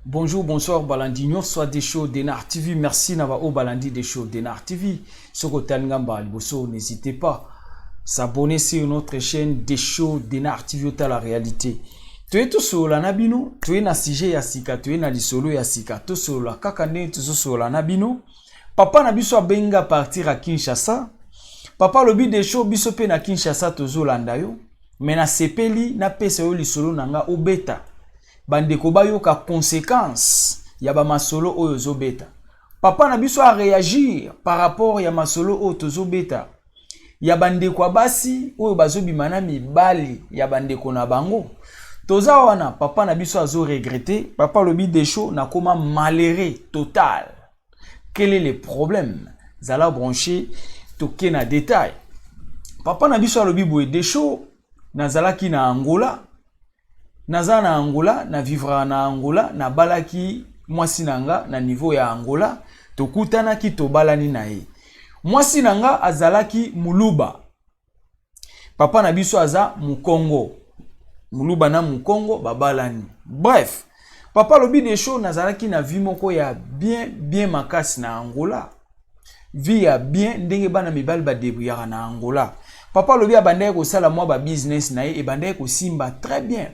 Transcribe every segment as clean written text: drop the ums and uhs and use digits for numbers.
Bonjour, bonsoir, Balandino, soit des shows d'Enar TV. Merci Nava au Balandi des shows d'Enar TV. N'hésitez pas à s'abonner sur notre chaîne des shows d'Enar TV à la réalité. Tu es tout sur la Nabino, tu es na Sije Yasika, tu es na Lisolo Yasika, tu es sur la Kakane, tu es sur la Nabino. Papa Nabiso Benga partir à Kinshasa. Papa lobi des shows bisope na Kinshasa tozo landayo. Mais na sepeli na pesa yo Lisolo nanga obeta. Bandeko bayoka conséquence ya ba masolo oyo zobeta. Papa na biso a réagir par rapport ya masolo oyo tozobeta. Ya bandeko basi oyo bazobima na mibali ya bandeko na bango. Toza wana papa na biso azo regretter, papa lobi des shows na koma malheureux total. Quel est le problème? Zala branché toke na détail. Papa na biso lobi boye des shows na zalaki na Angola. Naza na Angola, na vivra na Angola, na balaki mwasi nanga na niveau ya Angola, tokutana ki tobalani na ye. Mwasi nanga azalaki Muluba. Papa na biso aza Mukongo. Muluba na Mukongo babalani. Bref, papa lobi des shows nazalaki na vie moko ya bien makasi na Angola. Vie ya bien ndenge bana mibali ba débrouillard na Angola. Papa lobi abandaki ko sala mwa ba business na ye e bandaki ko simba très bien.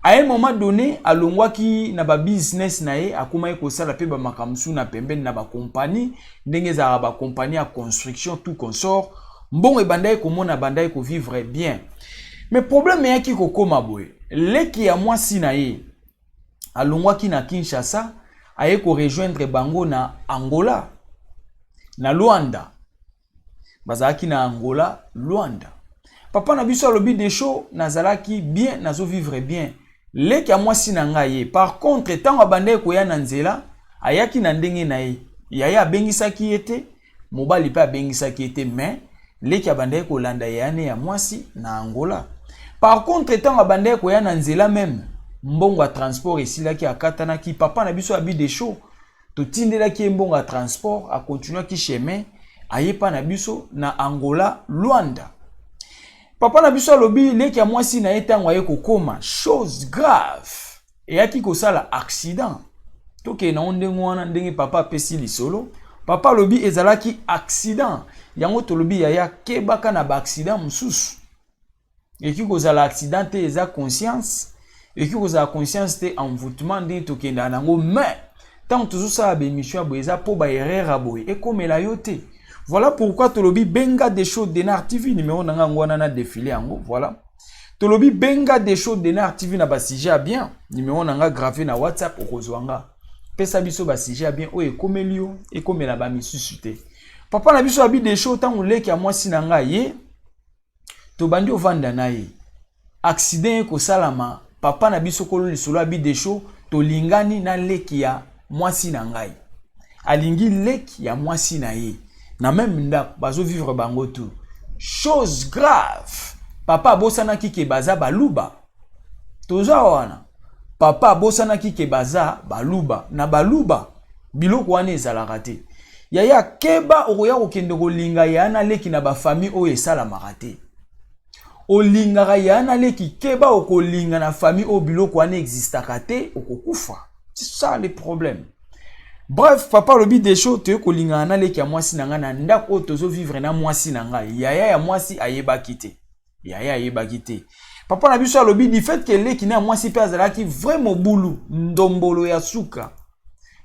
À un moment donné, alongwa ki na ba business na ye akuma ko sala pe ba makamsu na pembeni na ba compagnie ndenge za ba compagnie à construction tout consort mbongo ebandai ko mona bandai ko vivre bien. Mais problème ya ki ko koma boye leki ya mwasi na ye alongwa ki na Kinshasa aye ko rejoindre bango na Angola na Luanda bazaki na Angola Luanda. Papa na biso alobi des shows nazalaki bien nazo vivre bien. Leki ya mwasi na ngai. Par contre, tango abandai ko ya na nzela, ayaki na ndenge na ye. Yaya abengisaki ete, mobali pe abengisaki ete, mais leki abandai ko landa yane ya mwasi na Angola. Par contre, tango abandai ko ya na nzela même, mbongo ya transport esilaki akatanaki, papa na biso abi des shows, to tindelaki mbongo ya transport, a continuaki chemin, ayepa na biso na Angola, Luanda. Papa na biso alobi leki ya mwasi na etango aye kokoma chose grave eyaki kosala accident toke na ndenge wana ndenge papa pesi lisolo papa alobi ezalaki accident yango tolobi yaya kebaka na ba accident mususu eki kozala accident te eza conscience eki kozala conscience te envoûtement ndenge tokenda nango mais tant tozosala ba émission boye eza po ba erreur aboye ekomela yo te. Voilà pourquoi Tolobi Benga des shows d'Enar TV numéro nanga ngwana na défilé yango. Voilà. Tolobi Benga des shows d'Enar TV na basija bien. Numéro nanga gravé na WhatsApp okozwanga. Pesa biso basija bien o ekomelio ekomela ba misusu te. Papa na biso abi des shows tango leki ya mwasi nanga ye. To bandi ovanda na ye. Accident ko salama. Papa na biso kolo lisolo abi des shows to lingani na leki ya mwasi nanga ye. Alingi leki ya mwasi na ye. Na même ndak bazo vivre bango tout. Chose grave. Papa bosana ki baza baluba. Toza wana. Papa bosana ki baza baluba. Na baluba biloko wana ezalaka te. Yaya keba okoya kokende kolinga yana leki na ba famille oyo esalamaka te. Olingaka yana leki keba okolinga na famille oyo biloko wana existaka te okokufa. C'est ça le problème. Bref, papa lobi des shows te kolinga na leki ya mwasi nanga na ndako tozo vivre na mwasi nanga. Yaya ya mwasi ayebaki te. Yaya ayebaki te. Papa na biso lobi du fait que leki na mwasi pe azalaki vraiment bulu ndombolo ya suka.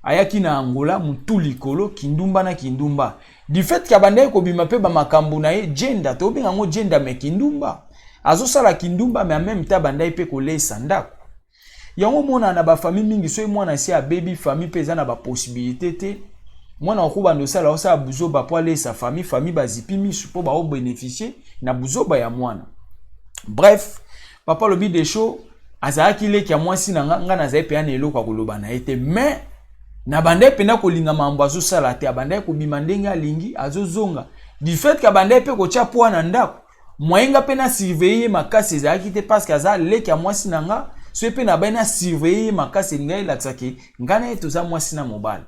Ayaki na Angola mutuli kolo kindumba na kindumba. Du fait que abandai ko bima pe ba makambu na ye gender to benga ngo gender me kindumba. Azo sala kindumba mais en même temps bandai pe ko lesa ndako. Yango mona na ba famille mingi so mwana si a baby famille peza na ba possibilité te mwana okuba ndo sala osa buzoba po aller sa famille bazipi misu po ba o bénéficier na buzoba ya mwana. Bref, papa lobi des shows azalaki leki ya mwasi na nga nazali pe na eloko ya koloba na ete mais na bandai pena kolinga mambo azosala te abandai kobima ndenge alingi azozonga du fait que bandai pe kotia poa na ndako moyenga pe na surveiller makasi ezalaki te parce que aza leki ya mwasi na nga so pe na bana surveiller makasi elinga elakisa ke nga na ye toza mwasi na mobali.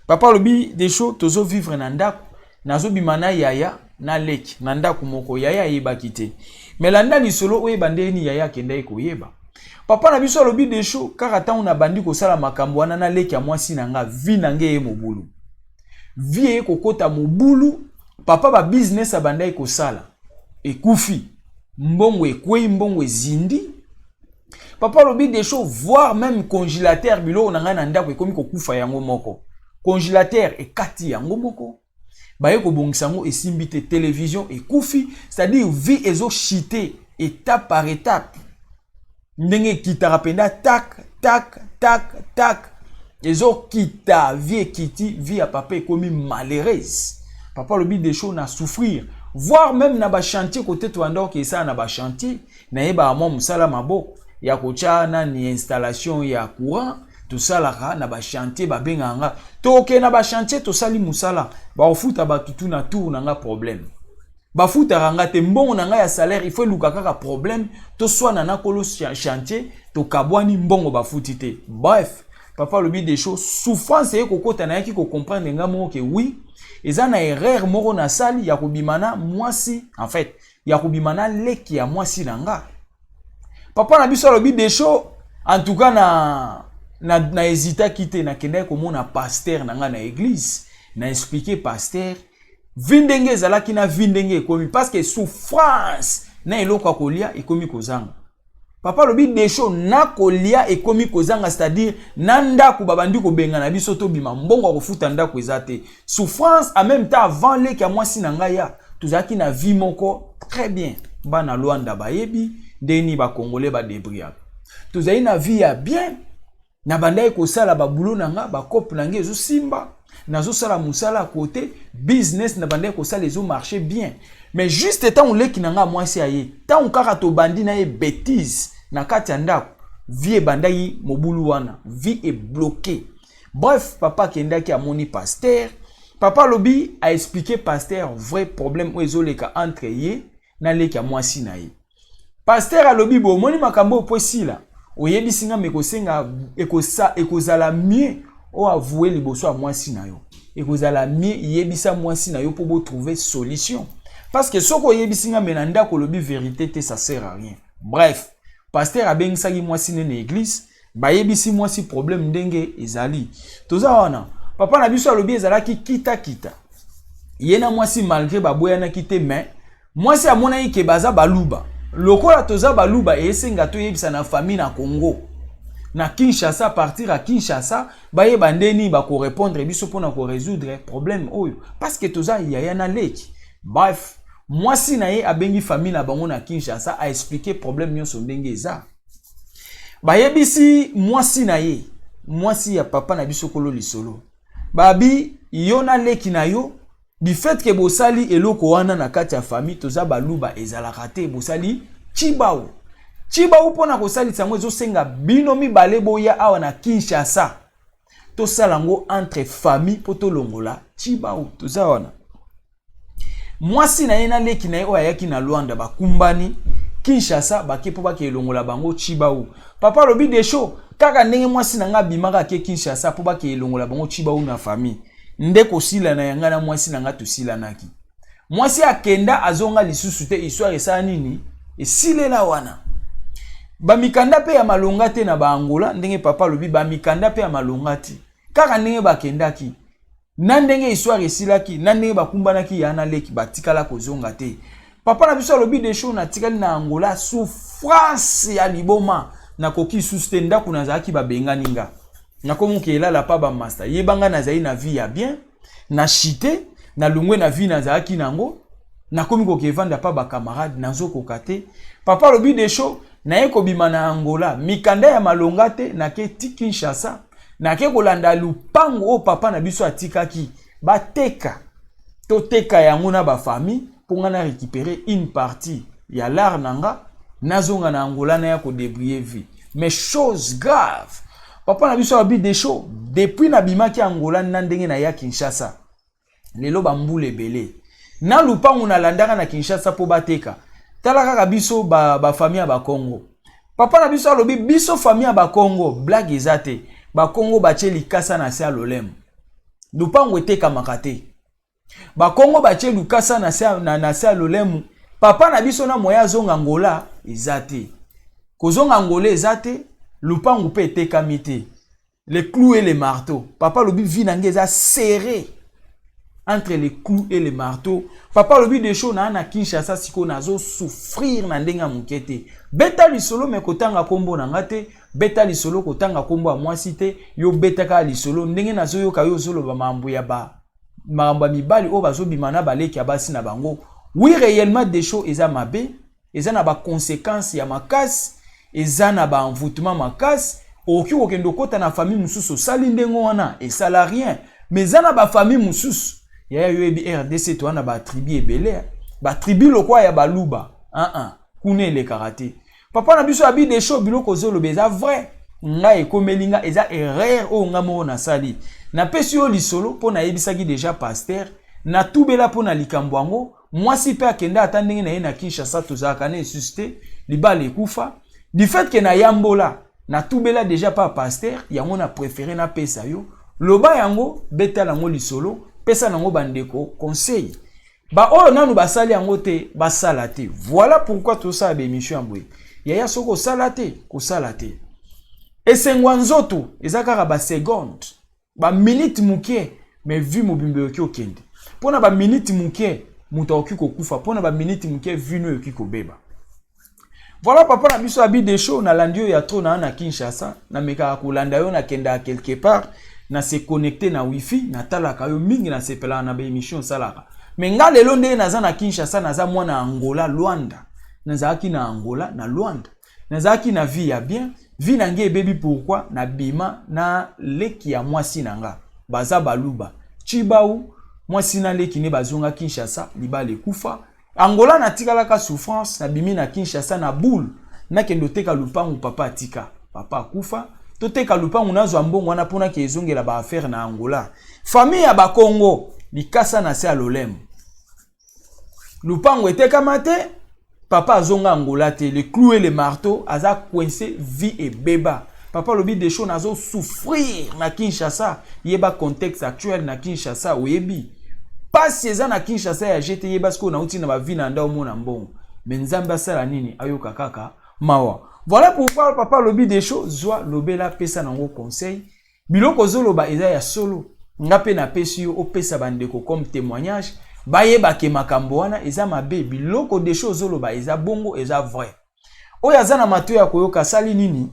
Papa lobi des choses tozo vivre na ndako nazobima na yaya na leki na ndako moko yaya yebaki te mais landa lisolo oyeba ndeni yaya akendai koyeba. Papa na biso lobi des choses kaka ntango na bandi kosala makambo wana na leki ya mwasi na nga vi na nge ye mobulu vi ye kokota mobulu papa ba business abandai kosala ekufi mbongo ekwei mbongo ezindi. Papa lobi des choses voire même congélateur bilo na nga na ndako ekomi kokufa yango moko congélateur ekati yango moko baye kobongisa ngo esimbi te télévision ekufi c'est-à-dire vie ezo chité étape par étape ndenge kitara penda tak tak tak tak ezo kita vie ekiti vie ya papa ekomi malheureuse. Papa lobi des choses na souffrir voire même na ba chantier côté to ando ke ça na ba chantier na yeba mo musala maboko ya kochana ni installation ya courant tout ça là na ba chantier ba benganga to ke na ba chantier to sali musala ba ofuta ba tutu na tour na nga problème ba futa ranga te mbongo na nga ya salaire il faut luka kaka problème to soit na kolo chantier to kabwani mbongo ba futite. Bref papa lobi des choses souffrance e kokota na yaki ko comprendre nga mo ke oui eza na erreur moko na sali ya kobimana mwasi en fait ya kobimana leki ya mwasi na nga. Papa na biso lobi des choses en tout cas na hésita kite na kenda komona pasteur na nga na église na expliquer pasteur vindenge ezalaki na vindenge ekomi parce que souffrance na eloko kolia ekomi kozanga. Papa lobi des choses na kolia ekomi kozanga c'est-à-dire na ndako babandi kobenga na biso to bima mbongo kofuta ndako ezate souffrance en même temps avant leki ya mwasi na nga ya tozaki na vie moko très bien bana Luanda bayebi ndeni ba congolais ba débrouillard tozali na vie ya bien na bandai kosala ba boulot na nga ba couple na nge zo simba nazo sala musala à côté business na bandai kosala ezo marcher bien mais juste tant leki na nga mwasi aye tant kaka to bandi na ye bêtise na kati ya ndako vie bandai mobulu wana vie est bloquée. Bref papa kendaki amoni pasteur papa lobi a expliqué pasteur vrai problème o ezoleka entre ye na leki ya mwasi na ye. Pasteur alobi bo moni makambo posila oyebisinga mekosenga ekozala mieux o avouer liboso a mwasi na yo ekozala mieux yebisa mwasi na yo pour bo trouver solution parce que soko yebisinga menanda ko lobi vérité te ça sert à rien. Bref pasteur abengisaki mwasi na église ba yebisi mwasi problème ndenge ezali toza wana papa na biso alobi ezalaki kita yena mwasi malgré baboya na kite mais mwasi amona yike baza baluba lokola toza baluba esenga to yebisa na famille na Congo na Kinshasa partir à Kinshasa baye bandeni ba ko répondre biso pona ko résoudre problème oyo parce que toza yaya na leki. Bref mwasi na ye abengi famille na bango na Kinshasa a expliquer problème nyonso ndenge eza bayebisi mwasi na ye mwasi ya papa na biso kolo lisolo babi yo na leki na yo du fait que bosali eloko wana na kati ya famille toza baluba ezalaka te bosali chibao pona kosali sango ezosenga bino mibale boya awa na Kinshasa tosala ngo entre famille po tolongola chibao toza wana mwasi na ye na leki na ye oyo ayaki na Luanda bakumbani Kinshasa bakepo bakelongola bango chibao. Papa lobi des choses kaka ndenge mwasi na nga bimaka ke Kinshasa po bakelongola bango chibao na famille ndeko sila na yanga na mwasi na nga tosila naki mwasi akenda azonga lisusu te histoire esa nini esilela wana bamikanda pe ya malonga te na baangola ndenge papa lobi bamikanda pe ya malonga te kaka ndenge bakendaki na ndenge histoire esilaki na ndenge bakumbanaki ya na leki batikala kozonga te. Papa na biso lobi des choses na tikali na Angola souffrance ya liboma na koki suste ndako na zaki babengani nga na komuke elala pa ba master yebanga na zai na vie ya bien na chité na lungwe na vie na zaki nango na komiko ke vanda pa ba camarade na zoko kate. Papa lobi des choses na eko bima na Angola mikanda ya malonga te na ke Kinshasa na ke kolanda lupango o papa na biso atikaki bateka to teka yango na ba famille pour ngana récupérer une partie ya l'art nanga nazonga na Angola na ya ko débrouiller vie. Mais chose grave. Papa na biso abi des choses depuis na bimaki Angola na ndenge na ya Kinshasa. Lelo bambule belé. Na lupangu na landaka na Kinshasa po bateka. Talaka ka biso ba famille ba Congo. Papa na biso alobi biso famille ba Congo blague ezate. Ba Congo bache likasa na se alolem. Lupangu eteka makate. Ba Congo bache lukasa na se alolem. Papa na biso na moya zonga Angola ezate. Kozonga Angola ezate. Lupangu pe eteka mite. Les clous et les marteaux. Papa lobi vi nangeza serré. Entre les clous et les marteaux. Papa lobi des choses na Kinshasa siko nazo souffrir na ndenga mukete. Beta lisolo me kotanga kombo na ngate. Beta lisolo kotanga kombo a mwasi te. Yo beta ka lisolo ndenge nazo yo kayo zolo ba mambo ya ba. Maramba mibali o bazo bimana baleki abasi na bango. Oui réellement des choses eza mabe. Eza na ba conséquences ya makasi. Eza na ba envoûtement makasi. Oki okendo kota na famille mususu sali ndengo wana et ça la rien. Mais eza na ba famille mususu. Ya yo ebi RDC to na ba tribu ebele. Ba tribu lokwa ya baluba. Kune le karaté. Papa na biso abi des choses biloko zolo beza vrai. Nga ekomelinga eza erreur o nga mo na sali. Na pesi yo lisolo po na yebisaki déjà pasteur. Na tubela po na likambo yango. Mwasi pe akenda atandenge na ye na Kinshasa tozaka na suscité libala ekufa. Du fait que na yambola na tubela déjà pas pasteur, yango na préféré na pesa yo. Loba yango beta lango lisolo, pesa nango bandeko conseil. Ba oyo nanu basali yango te, basala te. Voilà pourquoi tout ça be mission ambwe. Yaya soko salate, ko salate. Esengwa nzoto, ezakaka ba seconde, ba minute mukie, mais vu mobimbe yoki okende. Pona ba minute mukie, muta oki kokufa, pona ba minute mukie vu no yoki kobeba. Voilà papa na biso abi des choses na landio ya trop na Kinshasa na meka kolanda yo na kenda quelque part na se connecter na wifi na talaka yo mingi na sepela na ba émission salaka mais nga lelo nde naza na Kinshasa naza mwana Angola Luanda nazaki na Angola na Luanda nazaki na vie ya bien vie na nge baby pourquoi na bima na leki ya mwasi nanga baza baluba chibau mwasi na leki ne bazonga Kinshasa libale kufa Angola na tika laka souffrance na bimi na Kinshasa na boule na kendo teka lupangu papa atika papa kufa to teka lupangu nazo ambongo wana pona ke ezongela ba affaire na Angola famille ya ba Congo likasa na se alolem lupangu eteka mate papa azonga Angola te les clous et les marteaux aza coincé vie et beba papa lobi des choses nazo souffrir na Kinshasa yeba contexte actuel na Kinshasa oyebi pas eza na Kinshasa ya jete ye basko na uti na ba vie na ndao mona mbongo mais nzamba sala nini ayoka kaka mawa voilà pourquoi papa lobi des choses zwa lobela pesa nango conseil biloko zoloba eza ya solo ngape na pesi yo opesa bandeko comme témoignage bayeba ke makambo wana eza mabe biloko des choses zoloba eza bongo eza vrai oya za na mato ya koyoka sali nini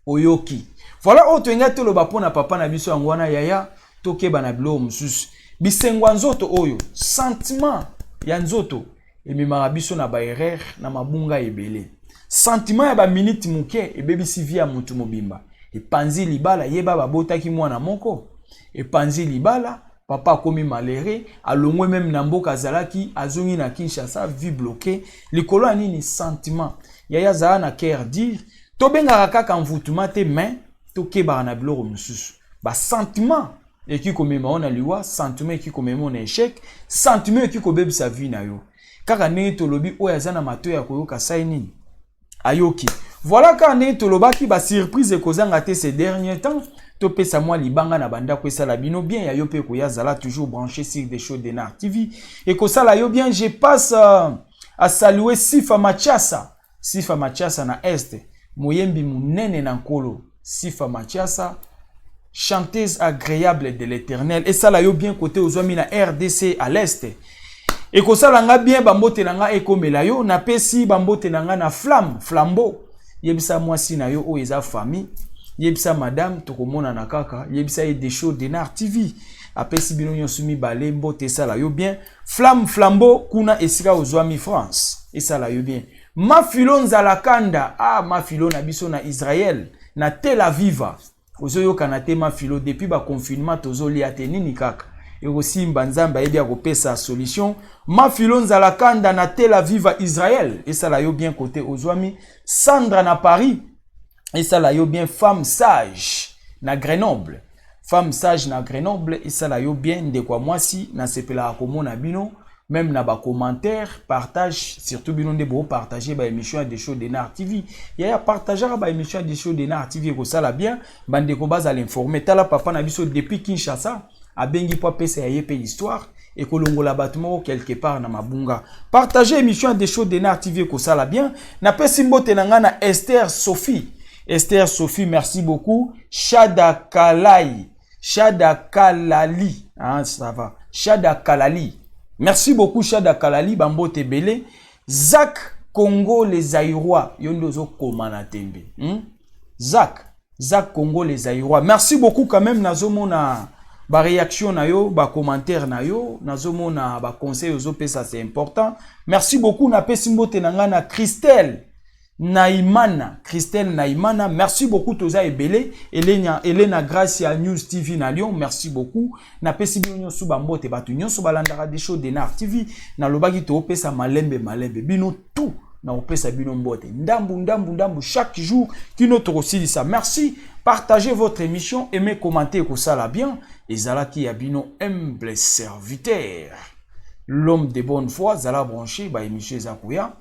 oyoki voilà oto nga toloba pona papa na biso yango wana yaya tokeba na bilo mususu bisengwa nzoto oyo sentiment ya nzoto ememaka biso na ba erreur na mabunga ebele sentiment ya ba minute muke ebebisi via mutu mobimba epanzi libala yeba babotaki mwana moko epanzi libala papa komi malere alongwe même na mboka azalaki azongi na Kinshasa vie bloquée likolo nini sentiment yaya za na cœur dire to benga kaka mvutuma te mais to keba na biloko mususu ba sentiment et qui comme on a liwa sentiment qui comme on échec sentiment qui comme sa vie na yo kaka ne to lobi o ya zana mato ya koyoka saini ayoki voilà quand ne to lobaki ba surprise kozanga te ces derniers temps to pesa moi libanga na banda ko sala bino bien ya yo pe ko ya zala toujours branché sur des shows de Nar TV et ko sala yo bien je passe à saluer Sifa Machasa na est moyembi munene na nkolo Sifa Machasa chanteuse agréable de l'Éternel et ça là yo bien côté aux amis na RDC à l'est et ko ça nga bien bambote nanga ekomela yo na pesi bambote nanga na flambeau yebisa mwasi na yo o eza famille yebisa madame tokomona na kaka yebisa des shows de Nar TV apesi bino nyonso mibale mbote ça là yo bien flambeau kuna esika aux amis France et ça là yo bien mafilo nzalakanda mafilo na biso na Israël na Tel Aviv ozoyo kanate mafilo depuis ba confinement tozoli ate nini kaka et aussi Mbanzamba aide à couper sa solution. Ma filon Zalakanda na Tel Aviv à Israël et ça l'a yo bien côté Ozwami. Sandra na Paris et ça l'a yo bien femme sage na Grenoble. Femme sage na Grenoble et ça l'a yo bien de quoi moi si na sepela komo na bino. Même na ba commentaire, partage, surtout bino de beau partager ba émission des shows de Nar TV. Ya partager ba émission des shows de Nar TV ko ça la bien, bande ko base à l'informer. Tala papa na biso depuis Kinshasa, a bengi po pesa ya yepe histoire et ko longola batmo quelque part na mabunga. Partager émission des shows de Nar TV ko ça la bien. Na pesi mbote na nga na Esther Sophie. Esther Sophie, merci beaucoup. Shada Kalai, Shada Kalali, hein, ça va. Shada Kalali. Merci beaucoup, Shada Kalali, Bambo Tebele. Zach Congo les Aïrois. Yondozo Komana Tembe. Zach Congo les Aïrois. Merci beaucoup quand même, Nazomo na ba réaction na yo, ba commentaire na yo, Nazomo na ba conseil aux OP, ça c'est important. Merci beaucoup, na Pesimbo Tenangana Christelle Naimana, Christelle Naimana, merci beaucoup Toza Ebele, Elena Gracia News TV na Lyon, merci beaucoup. Na pesi bino su bambote batu nyonso balandara des shows de Nar TV, na lobaki to opesa malembe bino tout na opesa bino mbote. Ndambu chaque jour qui notre aussi ça. Merci, partagez votre émission, aimez, commentez que ça la bien. Et zala qui a bino humble serviteur. L'homme de bonne foi, zala branché ba émission Zakuya.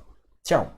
Ciao.